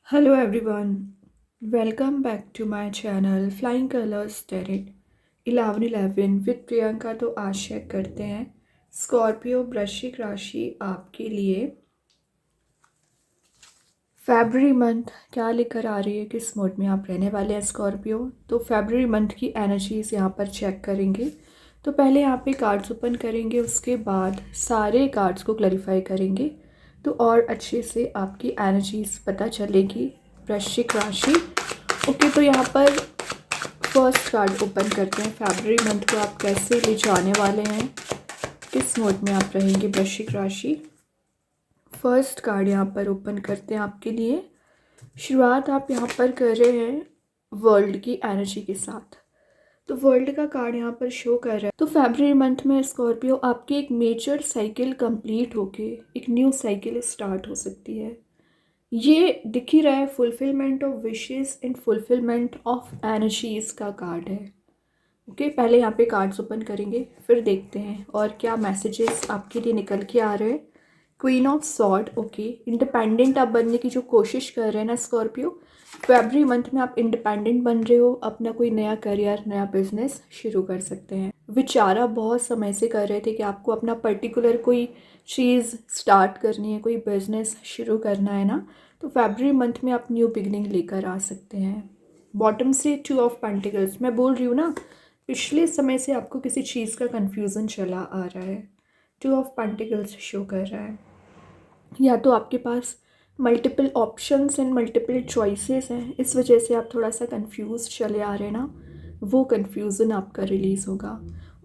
Hello everyone, welcome back to my channel Flying Colors Tarot 1111 with Priyanka. तो आज check करते हैं स्कॉर्पियो वृश्चिक राशि आपके लिए फरवरी मंथ क्या लेकर आ रही है, किस मोड में आप रहने वाले हैं स्कॉर्पियो। तो फरवरी मंथ की एनर्जीज यहाँ पर चेक करेंगे। तो पहले यहाँ पे कार्ड्स ओपन करेंगे, उसके बाद सारे कार्ड्स को क्लैरिफाई करेंगे तो और अच्छे से आपकी एनर्जीज पता चलेगी वृश्चिक राशि। ओके, तो यहाँ पर फर्स्ट कार्ड ओपन करते हैं। फरवरी मंथ को आप कैसे ले जाने वाले हैं, किस मोड में आप रहेंगे वृश्चिक राशि। फर्स्ट कार्ड यहाँ पर ओपन करते हैं आपके लिए। शुरुआत आप यहाँ पर कर रहे हैं वर्ल्ड की एनर्जी के साथ। तो वर्ल्ड का कार्ड यहाँ पर शो कर रहा है। तो फरवरी मंथ में स्कॉर्पियो आपकी एक मेजर साइकिल कंप्लीट होके एक न्यू साइकिल स्टार्ट हो सकती है। ये दिख ही रहा है, fulfilment of wishes and fulfilment of energies का कार्ड है। ओके, पहले यहाँ पे कार्ड्स ओपन करेंगे, फिर देखते हैं और क्या मैसेजेस आपके लिए निकल के आ रहे हैं। Queen of sword. Okay, independent आप बनने की जो कोशिश कर रहे हैं ना स्कॉर्पियो, फरवरी मंथ में आप इंडिपेंडेंट बन रहे हो, अपना कोई नया करियर नया बिजनेस शुरू कर सकते हैं। विचारा बहुत समय से कर रहे थे कि आपको अपना पर्टिकुलर कोई चीज़ स्टार्ट करनी है, कोई बिजनेस शुरू करना है ना, तो फरवरी मंथ में आप न्यू बिगनिंग लेकर आ सकते हैं। बॉटम से 2 ऑफ पेंटिकल्स, मैं बोल रही हूँ ना, पिछले समय से आपको किसी चीज़ का कन्फ्यूज़न चला आ रहा है। 2 ऑफ पेंटिकल्स शो कर रहा है। या तो आपके पास multiple options and multiple choices हैं, इस वजह से आप थोड़ा सा कंफ्यूज चले आ रहे हैं ना, वो कन्फ्यूज़न आपका रिलीज़ होगा।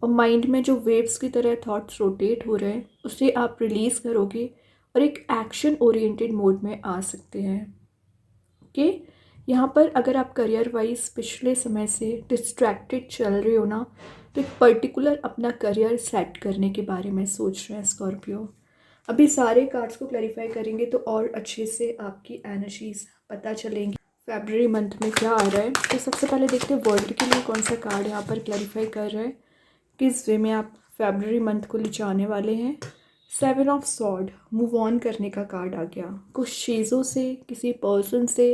और माइंड में जो वेव्स की तरह थॉट्स रोटेट हो रहे हैं उसे आप रिलीज़ करोगे और एक एक्शन ओरिएंटेड मोड में आ सकते हैं। ओके, यहाँ पर अगर आप करियर वाइज पिछले समय से डिस्ट्रैक्टेड चल रहे हो ना, तो एक पर्टिकुलर अपना करियर सेट करने के बारे में सोच रहे हैं स्कॉर्पियो। अभी सारे कार्ड्स को क्लैरिफाई करेंगे तो और अच्छे से आपकी एनर्जीज पता चलेंगी फरवरी मंथ में क्या आ रहा है। तो सबसे पहले देखते हैं वर्ल्ड के लिए कौन सा कार्ड यहाँ पर क्लैरिफाई कर रहा है, किस वे में आप फरवरी मंथ को ले जाने वाले हैं। 7 ऑफ सॉर्ड, मूव ऑन करने का कार्ड आ गया। कुछ चीज़ों से, किसी पर्सन से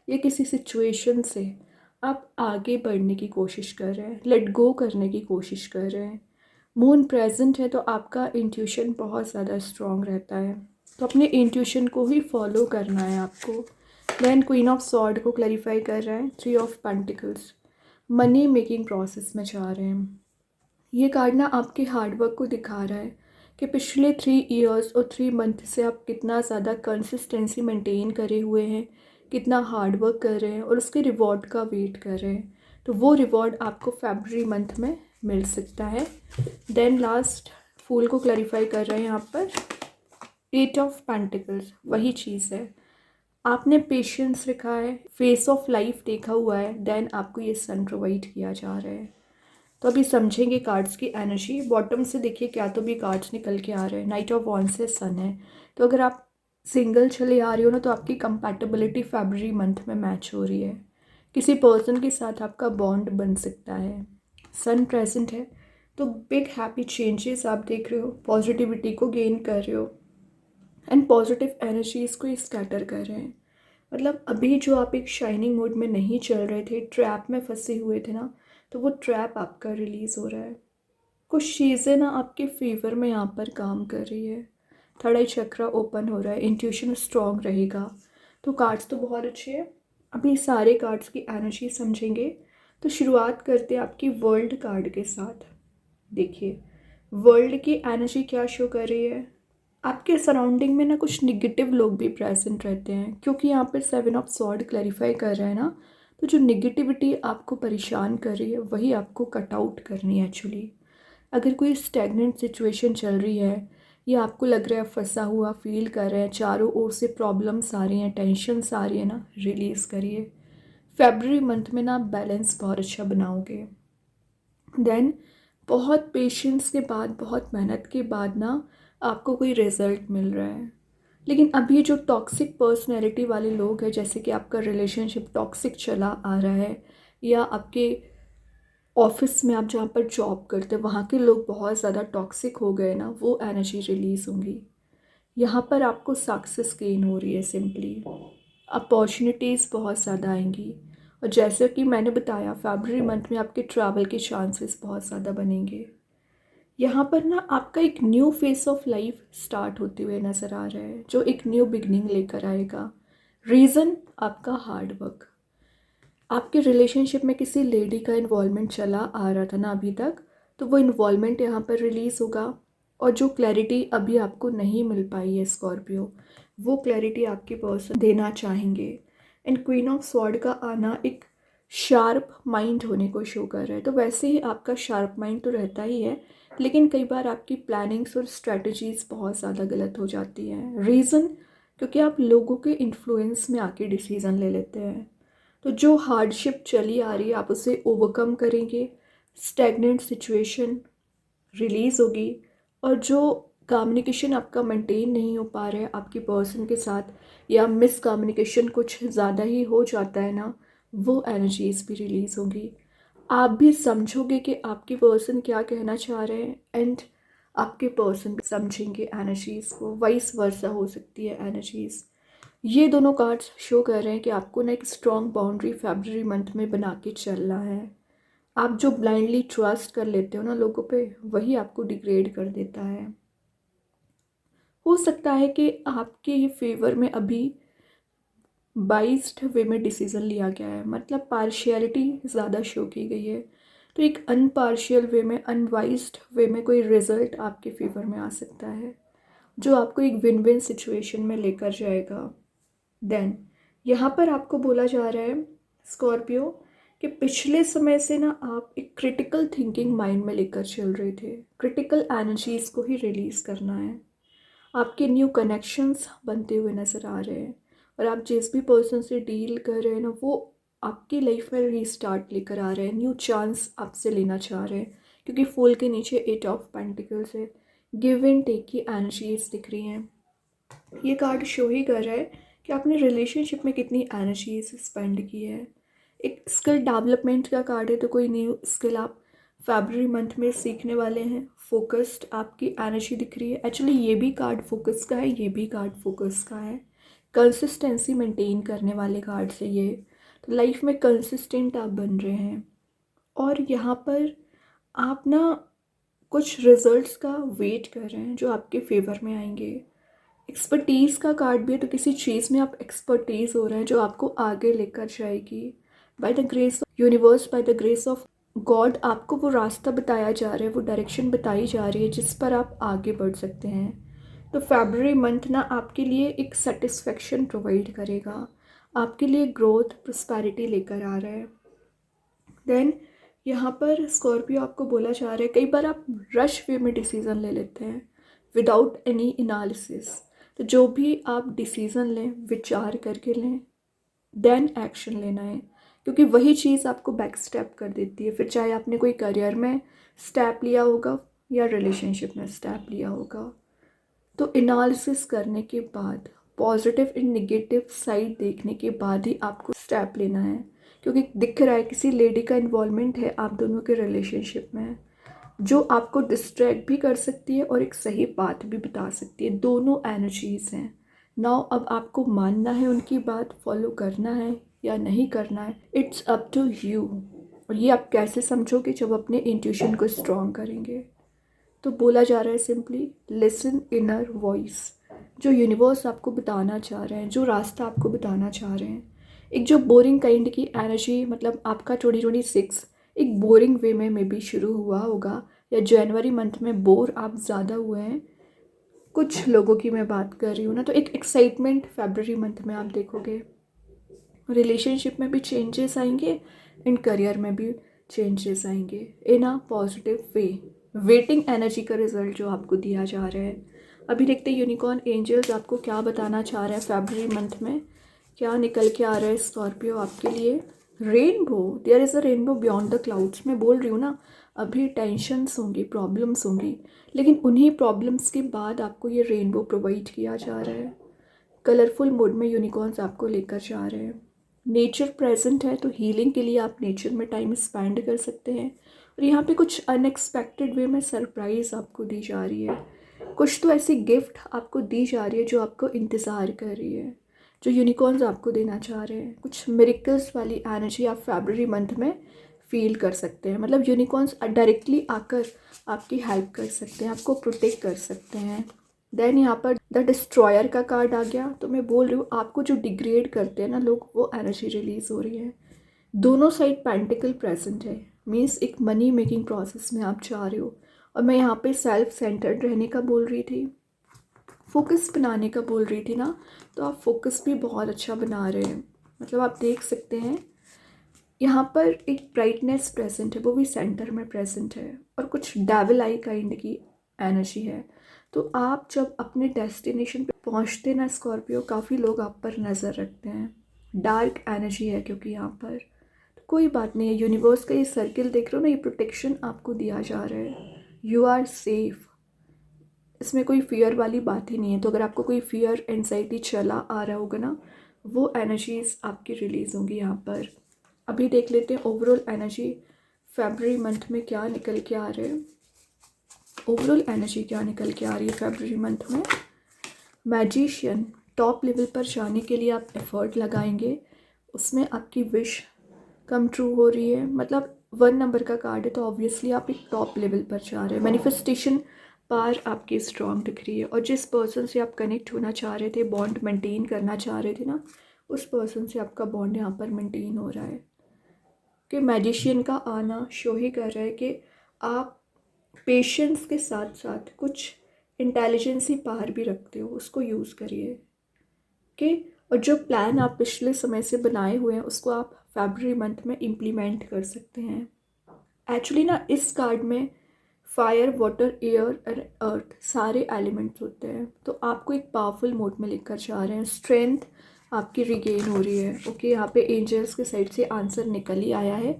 या किसी सिचुएशन से आप आगे बढ़ने की कोशिश कर रहे हैं, लेट गो करने की कोशिश कर रहे हैं। मून प्रेजेंट है तो आपका इंट्यूशन बहुत ज़्यादा स्ट्रॉन्ग रहता है, तो अपने इंट्यूशन को ही फॉलो करना है आपको। देन क्वीन ऑफ सॉर्ड को क्लैरिफाई कर रहा है। 3 of pentacles, money making process में जा रहे हैं। ये कार्ड ना आपके हार्डवर्क को दिखा रहा है कि पिछले 3 इयर्स और 3 मंथ से आप कितना ज़्यादा कंसिस्टेंसी मेंटेन करे हुए हैं, कितना हार्डवर्क कर रहे हैं और उसके रिवॉर्ड का वेट कर रहे हैं। तो वो रिवॉर्ड आपको फरवरी मंथ में मिल सकता है। देन लास्ट फूल को क्लैरिफाई कर रहे हैं यहाँ पर। 8 ऑफ पेंटिकल्स, वही चीज़ है, आपने पेशेंस रखा है, फेस ऑफ लाइफ देखा हुआ है, देन आपको ये सन प्रोवाइड किया जा रहा है। तो अभी समझेंगे कार्ड्स की एनर्जी। बॉटम से देखिए क्या तो भी कार्ड्स निकल के आ रहे हैं। नाइट ऑफ वॉन्ड्स से सन है। तो अगर आप सिंगल चले आ रही हो ना, तो आपकी कंपैटिबिलिटी फरवरी मंथ में मैच हो रही है, किसी पर्सन के साथ आपका बॉन्ड बन सकता है। सन प्रेजेंट है तो बिग हैप्पी चेंजेस आप देख रहे हो, पॉजिटिविटी को गेन कर रहे हो एंड पॉजिटिव एनर्जीज को स्कैटर कर रहे हैं। मतलब अभी जो आप एक शाइनिंग मोड में नहीं चल रहे थे, ट्रैप में फंसे हुए थे ना, तो वो ट्रैप आपका रिलीज़ हो रहा है। कुछ चीज़ें ना आपके फेवर में यहाँ पर काम कर रही है। थर्ड आई चक्रा ओपन हो रहा है, इंट्यूशन स्ट्रॉन्ग रहेगा। तो कार्ड्स तो बहुत अच्छे हैं। अभी सारे कार्ड्स की एनर्जी समझेंगे। तो शुरुआत करते हैं आपकी वर्ल्ड कार्ड के साथ। देखिए वर्ल्ड की एनर्जी क्या शो कर रही है। आपके सराउंडिंग में ना कुछ निगेटिव लोग भी प्रेजेंट रहते हैं, क्योंकि यहाँ पर 7 ऑफ सॉर्ड क्लैरिफाई कर रहे हैं ना, तो जो निगेटिविटी आपको परेशान कर रही है वही आपको कट आउट करनी है एक्चुअली। अगर कोई स्टैगनेंट सिचुएशन चल रही है या आपको लग रहा है फंसा हुआ फील कर रहे हैं, चारों ओर से प्रॉब्लम्स आ रही हैं, टेंशन्स आ रही है ना, रिलीज़ करिए। फरवरी मंथ में ना आप बैलेंस बहुत अच्छा बनाओगे। देन बहुत पेशेंस के बाद, बहुत मेहनत के बाद ना आपको कोई रिजल्ट मिल रहा है। लेकिन अभी जो टॉक्सिक पर्सनैलिटी वाले लोग हैं, जैसे कि आपका रिलेशनशिप टॉक्सिक चला आ रहा है, या आपके ऑफिस में आप जहाँ पर जॉब करते हैं वहाँ के लोग बहुत ज़्यादा टॉक्सिक हो गए ना, वो एनर्जी रिलीज़ होंगी। यहाँ पर आपको सक्सेस गेन हो रही है सिंपली। अपॉर्चुनिटीज़ बहुत ज़्यादा आएंगी। और जैसे कि मैंने बताया, फरवरी मंथ में आपके ट्रैवल के चांसेस बहुत ज़्यादा बनेंगे। यहाँ पर ना आपका एक new face of life start होते हुए नज़र आ रहा है, जो एक न्यू बिगनिंग लेकर आएगा। रीज़न आपका हार्ड वर्क। आपके रिलेशनशिप में किसी लेडी का इन्वॉल्वमेंट चला आ रहा था ना अभी तक, तो वो इन्वॉल्वमेंट यहाँ पर रिलीज़ होगा। और जो क्लैरिटी अभी आपको नहीं मिल पाई है स्कॉर्पियो, वो क्लैरिटी आपके पर्सन देना चाहेंगे। एंड क्वीन ऑफ स्वॉर्ड का आना एक शार्प माइंड होने को शो कर रहा है। तो वैसे ही आपका शार्प माइंड तो रहता ही है, लेकिन कई बार आपकी प्लानिंग्स और स्ट्रेटजीज़ बहुत ज़्यादा गलत हो जाती हैं। रीज़न, क्योंकि आप लोगों के इन्फ्लुएंस में आके डिसीज़न ले लेते हैं। तो जो हार्डशिप चली आ रही है आप उसे ओवरकम करेंगे, स्टैग्नेंट सिचुएशन रिलीज़ होगी। और जो कम्युनिकेशन आपका मेंटेन नहीं हो पा रहा है आपके पर्सन के साथ, या मिस कम्युनिकेशन कुछ ज़्यादा ही हो जाता है ना, वो एनर्जीज भी रिलीज़ होंगी। आप भी समझोगे कि आपके पर्सन क्या कहना चाह रहे हैं, एंड आपके पर्सन भी समझेंगे एनर्जीज़ को। वाइस वर्सा हो सकती है एनर्जीज़। ये दोनों कार्ड्स शो कर रहे हैं कि आपको ना एक स्ट्रॉन्ग बाउंड्री फरवरी मंथ में बना के चलना है। आप जो ब्लाइंडली ट्रस्ट कर लेते हो ना लोगों पे, वही आपको डिग्रेड कर देता है। हो सकता है कि आपके ये फेवर में अभी बाइस्ड वे में डिसीज़न लिया गया है, मतलब पार्शियलिटी ज़्यादा शो की गई है। तो एक अनपार्शियल वे में, अनवाइज्ड वे में कोई रिजल्ट आपके फेवर में आ सकता है, जो आपको एक विन विन सिचुएशन में लेकर जाएगा। देन यहाँ पर आपको बोला जा रहा है स्कॉर्पियो कि पिछले समय से ना आप एक क्रिटिकल थिंकिंग माइंड में लेकर चल रहे थे। क्रिटिकल एनर्जीज़ को ही रिलीज़ करना है। आपके न्यू कनेक्शंस बनते हुए नज़र आ रहे हैं, और आप जिस भी पर्सन से डील कर रहे हैं ना, वो आपकी लाइफ में रीस्टार्ट लेकर आ रहे हैं, न्यू चांस आपसे लेना चाह रहे हैं। क्योंकि फूल के नीचे 8 ऑफ पेंटिकल्स है, गिव एंड टेक की एनर्जीज दिख रही हैं। ये कार्ड शो ही कर रहा है कि आपने रिलेशनशिप में कितनी एनर्जीज स्पेंड की है। एक स्किल डेवलपमेंट का कार्ड है, तो कोई न्यू स्किल आप फरवरी मंथ में सीखने वाले हैं। फोकस्ड आपकी एनर्जी दिख रही है। एक्चुअली ये भी कार्ड फोकस का है, ये भी कार्ड फोकस का है। कंसिस्टेंसी मेंटेन करने वाले कार्ड से ये, तो लाइफ में कंसिस्टेंट आप बन रहे हैं। और यहाँ पर आप ना कुछ रिजल्ट्स का वेट कर रहे हैं जो आपके फेवर में आएंगे। एक्सपर्टीज़ का कार्ड भी है, तो किसी चीज़ में आप एक्सपर्टीज़ हो रहे हैं जो आपको आगे लेकर जाएगी। By the grace of universe, by the grace of God, आपको वो रास्ता बताया जा रहा है, वो डायरेक्शन बताई जा रही है जिस पर आप आगे बढ़ सकते हैं। तो फरवरी मंथ ना आपके लिए एक सेटिस्फेक्शन प्रोवाइड करेगा, आपके लिए ग्रोथ प्रॉस्पेरिटी लेकर आ रहा है। देन यहाँ पर स्कॉर्पियो आपको बोला जा रहा है, कई बार आप रश वे में डिसीज़न ले लेते हैं विदाउट एनी एनालिसिस। तो जो भी आप डिसीज़न लें विचार करके लें, देन एक्शन लेना है, क्योंकि वही चीज़ आपको बैक स्टेप कर देती है। फिर चाहे आपने कोई करियर में स्टेप लिया होगा या रिलेशनशिप में स्टेप लिया होगा, तो एनालिसिस करने के बाद, पॉजिटिव एंड नेगेटिव साइड देखने के बाद ही आपको स्टेप लेना है। क्योंकि दिख रहा है किसी लेडी का इन्वॉल्वमेंट है आप दोनों के रिलेशनशिप में, जो आपको डिस्ट्रैक्ट भी कर सकती है और एक सही बात भी बता सकती है। दोनों एनर्जीज़ हैं। नाउ अब आपको मानना है उनकी बात, फॉलो करना है या नहीं करना है, इट्स अप टू यू। और ये आप कैसे समझोगे, जब अपने इंट्यूशन को स्ट्रॉन्ग करेंगे। तो बोला जा रहा है सिंपली लिसन इनर वॉइस, जो यूनिवर्स आपको बताना चाह रहे हैं, जो रास्ता आपको बताना चाह रहे हैं। एक जो बोरिंग काइंड की एनर्जी, मतलब आपका 2026 एक बोरिंग वे में मे बी शुरू हुआ होगा, या जनवरी मंथ में बोर आप ज़्यादा हुए हैं, कुछ लोगों की मैं बात कर रही हूँ ना। तो एक एक्साइटमेंट फरवरी मंथ में आप देखोगे। रिलेशनशिप में भी चेंजेस आएंगे एंड करियर में भी चेंजेस आएंगे in a positive way. Waiting energy का रिजल्ट जो आपको दिया जा रहा है। अभी देखते हैं यूनिकॉर्न एंजल्स आपको क्या बताना चाह रहे हैं फरवरी मंथ में, क्या निकल के आ रहा है स्कॉर्पियो आपके लिए। Rainbow, there is a rainbow beyond the clouds. मैं बोल रही हूँ ना, अभी टेंशन्स होंगी, प्रॉब्लम्स होंगी, लेकिन उन्हीं प्रॉब्लम्स के बाद आपको ये रेनबो प्रोवाइड किया जा रहा है। कलरफुल मूड में यूनिकॉर्न्स आपको लेकर जा रहे हैं। नेचर प्रेजेंट है, तो हीलिंग के लिए आप नेचर में टाइम स्पेंड कर सकते हैं। और यहाँ पे कुछ अनएक्सपेक्टेड वे में सरप्राइज़ आपको दी जा रही है। कुछ तो ऐसी गिफ्ट आपको दी जा रही है जो आपको इंतज़ार कर रही है, जो यूनिकॉर्न्स आपको देना चाह रहे हैं। कुछ मिरेकल्स वाली एनर्जी आप फरवरी मंथ में फील कर सकते हैं। मतलब यूनिकॉर्न्स डायरेक्टली आकर आपकी हेल्प कर सकते हैं, आपको प्रोटेक्ट कर सकते हैं। देन यहाँ पर द डिस्ट्रॉयर का कार्ड आ गया। तो मैं बोल रही हूँ आपको जो डिग्रेड करते हैं ना लोग, वो एनर्जी रिलीज हो रही है। दोनों साइड पेंटिकल प्रेजेंट है, मीन्स एक मनी मेकिंग प्रोसेस में आप जा रहे हो। और मैं यहाँ पे सेल्फ सेंटर्ड रहने का बोल रही थी, फोकस बनाने का बोल रही थी ना, तो आप फोकस भी बहुत अच्छा बना रहे हैं। मतलब आप देख सकते हैं यहाँ पर एक ब्राइटनेस प्रेजेंट है, वो भी सेंटर में प्रेजेंट है। और कुछ डेविल आई काइंड की एनर्जी है। तो आप जब अपने डेस्टिनेशन पे पहुँचते ना स्कॉर्पियो, काफ़ी लोग आप पर नज़र रखते हैं। डार्क एनर्जी है क्योंकि यहाँ पर तो कोई बात नहीं है। यूनिवर्स का ये सर्किल देख रहे हो ना, ये प्रोटेक्शन आपको दिया जा रहा है। यू आर सेफ, इसमें कोई फियर वाली बात ही नहीं है। तो अगर आपको कोई फियर एंजाइटी चला आ रहा होगा ना, वो एनर्जीज आपकी रिलीज़ होंगी यहाँ पर। अभी देख लेते हैं ओवरऑल एनर्जी फरवरी मंथ में क्या निकल के आ रहे हैं। ओवरऑल एनर्जी क्या निकल के आ रही है फरवरी मंथ में। मैजिशियन, टॉप लेवल पर जाने के लिए आप एफर्ट लगाएंगे, उसमें आपकी विश कम ट्रू हो रही है। मतलब 1 नंबर का कार्ड है, तो ऑब्वियसली आप एक टॉप लेवल पर जा रहे हैं। मैनिफेस्टेशन पार आपकी स्ट्रॉन्ग दिख रही है। और जिस पर्सन से आप कनेक्ट होना चाह रहे थे, बॉन्ड मेंटेन करना चाह रहे थे ना, उस पर्सन से आपका बॉन्ड यहाँ पर मेंटेन हो रहा है। कि मैजिशियन का आना शो ही कर रहा है कि आप पेशेंस के साथ साथ कुछ इंटेलिजेंस ही पार भी रखते हो, उसको यूज़ करिए। कि और जो प्लान आप पिछले समय से बनाए हुए हैं, उसको आप फरवरी मंथ में इम्प्लीमेंट कर सकते हैं। एक्चुअली ना इस कार्ड में फायर, वाटर, एयर और अर्थ सारे एलिमेंट्स होते हैं। तो आपको एक पावरफुल मोड में लेकर जा रहे हैं। स्ट्रेंथ आपकी रिगेन हो रही है। ओके, यहाँ पे एंजल्स के साइड से आंसर निकल ही आया है।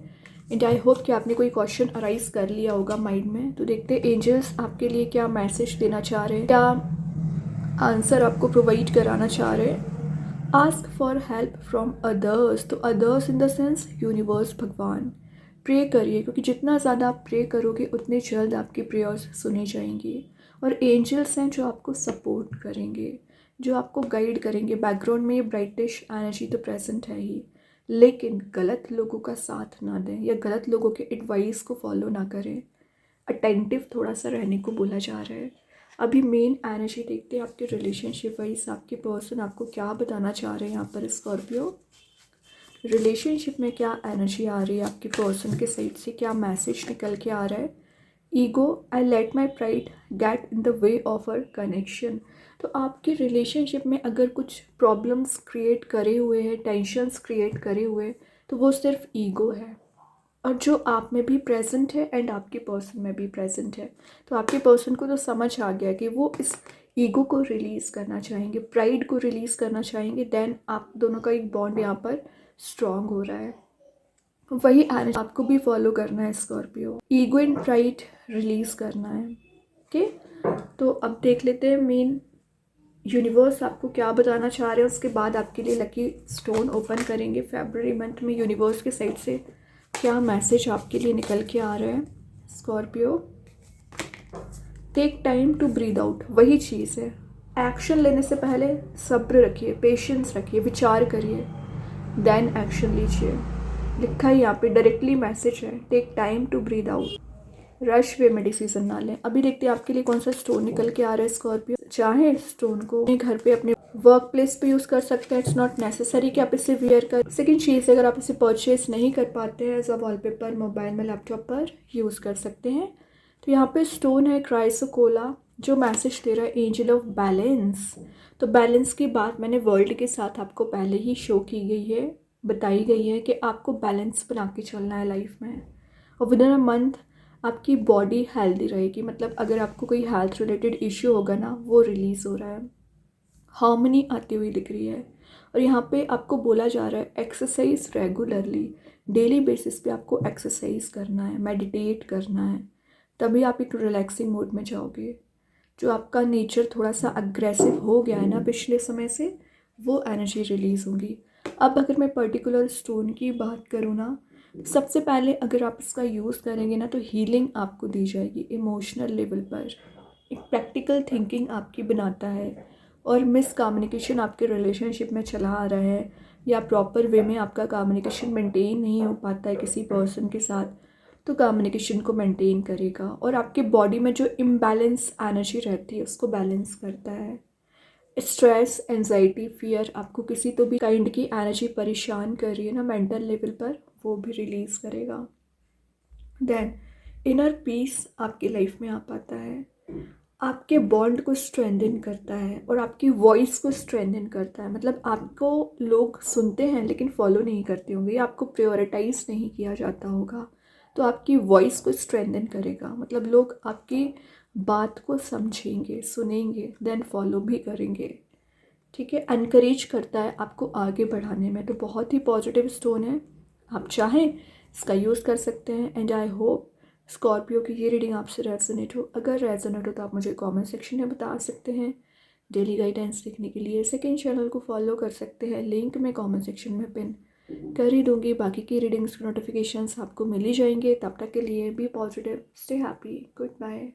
एंड आई होप कि आपने कोई क्वेश्चन अराइज कर लिया होगा माइंड में। तो देखते हैं एंजल्स आपके लिए क्या मैसेज देना चाह रहे हैं, क्या आंसर आपको प्रोवाइड कराना चाह रहे हैं। Ask for help from others. तो others in the sense universe, भगवान। प्रे करिए, क्योंकि जितना ज़्यादा आप प्रे करोगे उतनी जल्द आपकी प्रेयर्स सुनी जाएंगी। और एंजल्स हैं जो आपको सपोर्ट करेंगे, जो आपको गाइड करेंगे। बैकग्राउंड में ये ब्राइटिश एनर्जी तो प्रेजेंट है ही, लेकिन गलत लोगों का साथ ना दें या गलत लोगों के एडवाइस को फॉलो ना करें। अटेंटिव थोड़ा सा रहने को बोला जा रहा है। अभी मेन एनर्जी देखते हैं आपके रिलेशनशिप वाइज, आपके पर्सन आपको क्या बताना चाह रहे हैं यहाँ पर स्कॉर्पियो। रिलेशनशिप में क्या एनर्जी आ रही है आपके पर्सन के साइड से, क्या मैसेज निकल के आ रहा है। Ego, I let my pride get in the way of our connection. तो आपके रिलेशनशिप में अगर कुछ प्रॉब्लम्स क्रिएट करे हुए हैं, टेंशन्स क्रिएट करे हुए, तो वो सिर्फ ईगो है। और जो आप में भी प्रेजेंट है एंड आपके पर्सन में भी प्रेजेंट है। तो आपके पर्सन को तो समझ आ गया कि वो इस ईगो को रिलीज़ करना चाहेंगे, प्राइड को रिलीज़ करना चाहेंगे। देन आप दोनों का एक बॉन्ड यहाँ पर स्ट्रॉन्ग हो रहा है। वही एनर्जी आपको भी फॉलो करना है Scorpio. Ego and pride release करना है। ओके, तो अब देख लेते हैं मेन यूनिवर्स आपको क्या बताना चाह रहे हैं। उसके बाद आपके लिए लकी स्टोन ओपन करेंगे। फरवरी मंथ में यूनिवर्स के साइड से क्या मैसेज आपके लिए निकल के आ रहा है Scorpio. Take time to breathe out, वही चीज़ है। एक्शन लेने से पहले सब्र रखिए, पेशेंस रखिए, विचार करिए, देन एक्शन लीजिए। लिखा है यहाँ पे, डायरेक्टली मैसेज है, take time to breathe out. Rush way में डिसीजन ना लें। अभी देखते हैं आपके लिए कौन सा स्टोन निकल के आ रहा है स्कॉर्पियो। चाहे स्टोन को अपने घर पे, अपने वर्क प्लेस पे यूज़ कर सकते हैं। इट्स नॉट नेसेसरी कि आप इसे वियर कर। सेकंड चीज़, अगर आप इसे परचेज नहीं कर पाते हैं, एज अ वॉलपेपर मोबाइल में, लैपटॉप पर यूज़ कर सकते हैं। तो यहाँ पे स्टोन है क्राइसोकोला, जो मैसेज दे रहा है एंजल ऑफ बैलेंस। तो बैलेंस की बात मैंने वर्ल्ड के साथ आपको पहले ही शो की गई है, बताई गई है कि आपको बैलेंस बना के चलना है लाइफ में। और विद इन अ मंथ आपकी बॉडी हेल्दी रहेगी। मतलब अगर आपको कोई हेल्थ रिलेटेड इश्यू होगा ना, वो रिलीज़ हो रहा है, हार्मनी आती हुई दिख रही है। और यहाँ पे आपको बोला जा रहा है एक्सरसाइज रेगुलरली, डेली बेसिस पे आपको एक्सरसाइज करना है, मेडिटेट करना है, तभी आप एक रिलैक्सिंग मोड में जाओगे। जो आपका नेचर थोड़ा सा अग्रेसिव हो गया है ना पिछले समय से, वो एनर्जी रिलीज़ होगी। अब अगर मैं पर्टिकुलर स्टोन की बात करूँ ना, सबसे पहले अगर आप इसका यूज़ करेंगे ना, तो हीलिंग आपको दी जाएगी इमोशनल लेवल पर। एक प्रैक्टिकल थिंकिंग आपकी बनाता है। और मिस कम्युनिकेशन आपके रिलेशनशिप में चला आ रहा है, या प्रॉपर वे में आपका कम्युनिकेशन मेंटेन नहीं हो पाता है किसी पर्सन के साथ, तो कम्युनिकेशन को मेंटेन करेगा और आपके बॉडी में जो इम्बैलेंस एनर्जी रहती है उसको बैलेंस करता है। स्ट्रेस, एंजाइटी, फियर, आपको किसी तो भी काइंड की एनर्जी परेशान कर रही है ना मेंटल लेवल पर, वो भी रिलीज़ करेगा। देन इनर पीस आपकी लाइफ में आ पाता है, आपके बॉन्ड को स्ट्रेंथन करता है और आपकी वॉइस को स्ट्रेंथन करता है। मतलब आपको लोग सुनते हैं लेकिन फॉलो नहीं करते होंगे, या आपको प्रायोरिटाइज नहीं किया जाता होगा, तो आपकी वॉइस को स्ट्रेंथन करेगा। मतलब लोग आपकी बात को समझेंगे, सुनेंगे, देन फॉलो भी करेंगे। ठीक है, एनकरेज करता है आपको आगे बढ़ाने में, तो बहुत ही पॉजिटिव स्टोन है। आप चाहें इसका यूज़ कर सकते हैं। एंड आई होप स्कॉर्पियो की ये रीडिंग आपसे रेजोनेट हो। अगर रेजोनेट हो तो आप मुझे कमेंट सेक्शन में बता सकते हैं। डेली गाइडेंस देखने के लिए सेकंड चैनल को फॉलो कर सकते हैं, लिंक मैं कमेंट सेक्शन में पिन कर ही दूंगी। बाकी की रीडिंग्स के नोटिफिकेशंस आपको मिल ही जाएंगे। तब तक के लिए be positive, stay happy, good bye.